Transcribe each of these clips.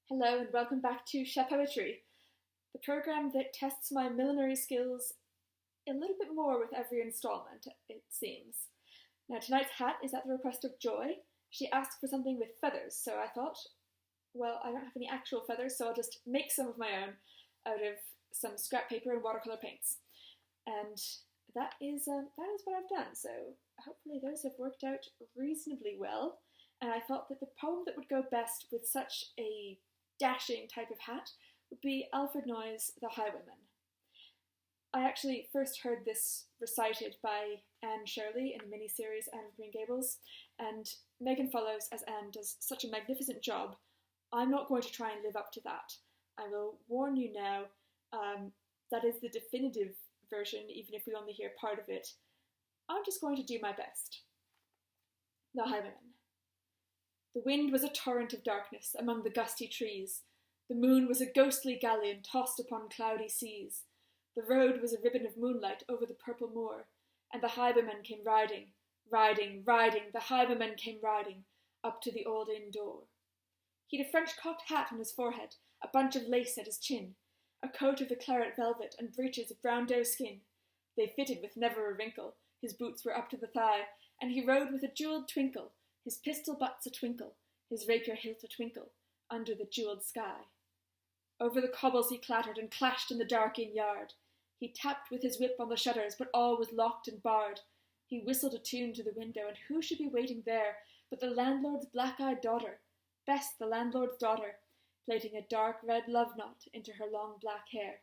Hello and welcome back to Chapeauetry, the programme that tests my millinery skills a little bit more with every instalment, it seems. Now tonight's hat is at the request of Joy. She asked for something with feathers, so I thought, well, I don't have any actual feathers, so I'll just make some of my own out of some scrap paper and watercolour paints. And that is what I've done, so hopefully those have worked out reasonably well. And I thought that the poem that would go best with such a dashing type of hat would be Alfred Noyes' The Highwayman. I actually first heard this recited by Anne Shirley in the miniseries Anne of Green Gables, and Megan Follows as Anne does such a magnificent job. I'm not going to try and live up to that. I will warn you now, that is the definitive version, even if we only hear part of it. I'm just going to do my best. The Highwayman. The wind was a torrent of darkness among the gusty trees. The moon was a ghostly galleon tossed upon cloudy seas. The road was a ribbon of moonlight over the purple moor, and the highwayman came riding, the highwayman came riding, up to the old inn door. He'd a French cocked hat on his forehead, a bunch of lace at his chin, a coat of the claret velvet, and breeches of brown doe skin. They fitted with never a wrinkle, his boots were up to the thigh, and he rode with a jewelled twinkle, his pistol butts a twinkle, his rapier hilt a twinkle, under the jewelled sky. Over the cobbles he clattered and clashed in the dark inn yard. He tapped with his whip on the shutters, but all was locked and barred. He whistled a tune to the window, and who should be waiting there but the landlord's black-eyed daughter, Bess, the landlord's daughter, plaiting a dark red love knot into her long black hair.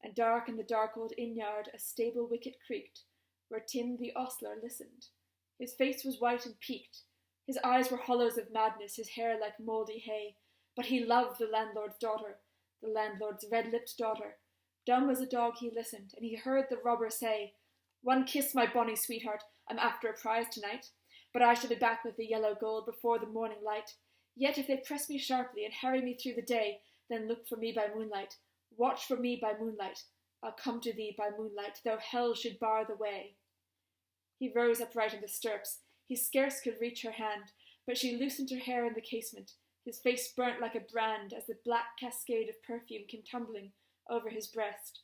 And dark in the dark old inn-yard a stable wicket creaked, where Tim the ostler listened. His face was white and peaked. His eyes were hollows of madness, his hair like mouldy hay. But he loved the landlord's daughter, the landlord's red-lipped daughter. Dumb as a dog he listened, and he heard the robber say, "One kiss, my bonny sweetheart, I'm after a prize tonight. But I shall be back with the yellow gold before the morning light. Yet if they press me sharply and harry me through the day, then look for me by moonlight. Watch for me by moonlight. I'll come to thee by moonlight, though hell should bar the way." He rose upright in the stirrups. He scarce could reach her hand, but she loosened her hair in the casement. His face burnt like a brand as the black cascade of perfume came tumbling over his breast.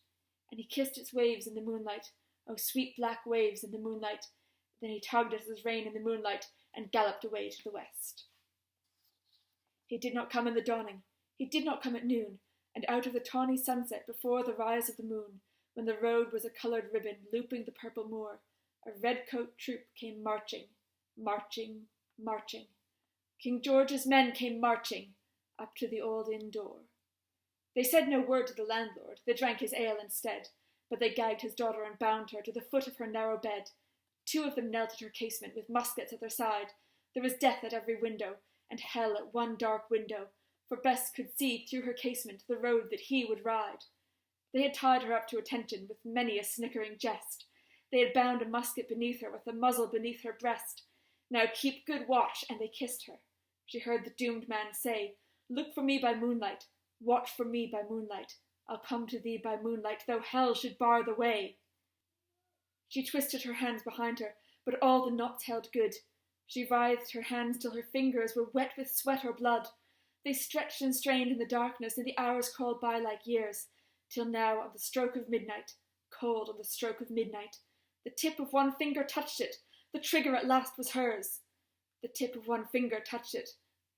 And he kissed its waves in the moonlight, oh sweet black waves in the moonlight. Then he tugged at his rein in the moonlight and galloped away to the west. He did not come in the dawning. He did not come at noon, and out of the tawny sunset before the rise of the moon, when the road was a coloured ribbon looping the purple moor, a redcoat troop came marching, marching, marching. King George's men came marching up to the old inn door. They said no word to the landlord, they drank his ale instead, but they gagged his daughter and bound her to the foot of her narrow bed. Two of them knelt at her casement with muskets at their side. There was death at every window, and hell at one dark window, for Bess could see through her casement the road that he would ride. They had tied her up to attention with many a snickering jest. They had bound a musket beneath her with the muzzle beneath her breast. Now keep good watch, and they kissed her. She heard the doomed man say, "Look for me by moonlight, watch for me by moonlight. I'll come to thee by moonlight, though hell should bar the way." She twisted her hands behind her, but all the knots held good. She writhed her hands till her fingers were wet with sweat or blood. They stretched and strained in the darkness, and the hours crawled by like years, till now on the stroke of midnight, cold on the stroke of midnight, the tip of one finger touched it. The trigger at last was hers. The tip of one finger touched it.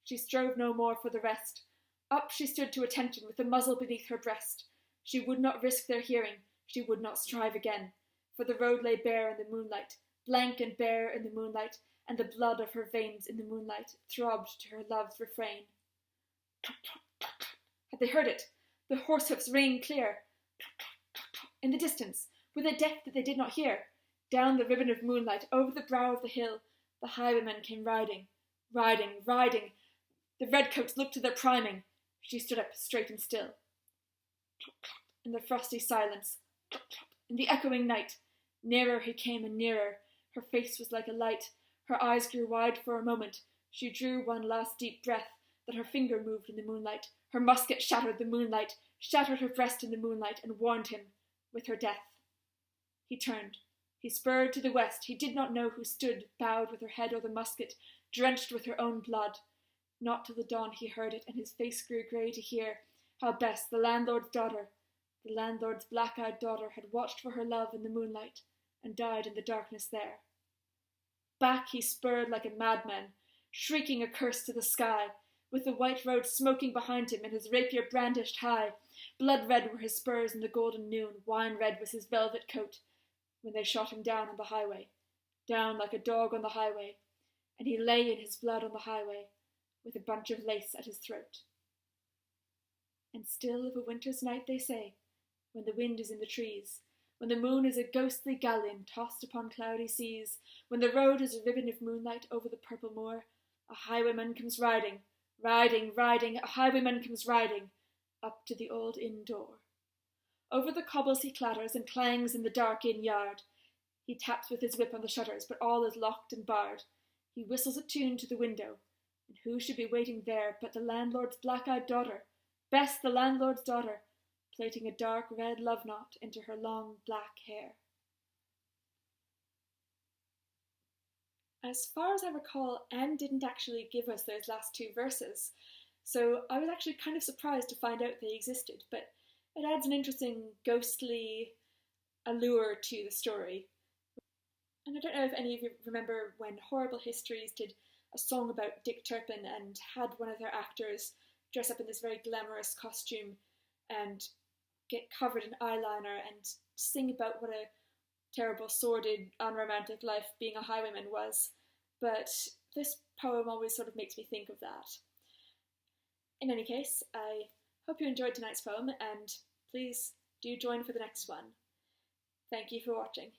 She strove no more for the rest. Up she stood to attention with the muzzle beneath her breast. She would not risk their hearing. She would not strive again. For the road lay bare in the moonlight, blank and bare in the moonlight, and the blood of her veins in the moonlight throbbed to her love's refrain. Had they heard it? The horse-hoofs rang clear. In the distance, were they deaf that they did not hear? Down the ribbon of moonlight, over the brow of the hill, the highwaymen came riding, riding, riding. The redcoats looked to their priming. She stood up straight and still. In the frosty silence, in the echoing night, nearer he came and nearer. Her face was like a light. Her eyes grew wide for a moment. She drew one last deep breath, that her finger moved in the moonlight. Her musket shattered the moonlight, shattered her breast in the moonlight, and warned him with her death. He turned. He spurred to the west. He did not know who stood, bowed with her head o'er the musket, drenched with her own blood. Not till the dawn he heard it, and his face grew grey to hear how Bess, the landlord's daughter, the landlord's black-eyed daughter, had watched for her love in the moonlight, and died in the darkness there. Back he spurred like a madman, shrieking a curse to the sky, with the white road smoking behind him and his rapier brandished high. Blood-red were his spurs in the golden noon, wine-red was his velvet coat, when they shot him down on the highway, down like a dog on the highway, and he lay in his blood on the highway, with a bunch of lace at his throat. And still of a winter's night they say, when the wind is in the trees, when the moon is a ghostly galleon tossed upon cloudy seas, when the road is a ribbon of moonlight over the purple moor, a highwayman comes riding, riding, riding, a highwayman comes riding, up to the old inn door. Over the cobbles he clatters and clangs in the dark inn yard. He taps with his whip on the shutters, but all is locked and barred. He whistles a tune to the window, and who should be waiting there but the landlord's black-eyed daughter, Bess, the landlord's daughter, plaiting a dark red love knot into her long black hair. As far as I recall, Anne didn't actually give us those last two verses, so I was actually kind of surprised to find out they existed, but it adds an interesting ghostly allure to the story. And I don't know if any of you remember when Horrible Histories did a song about Dick Turpin and had one of their actors dress up in this very glamorous costume and get covered in eyeliner and sing about what a terrible, sordid, unromantic life being a highwayman was. But this poem always sort of makes me think of that. In any case, I hope you enjoyed tonight's poem, and please do join for the next one. Thank you for watching.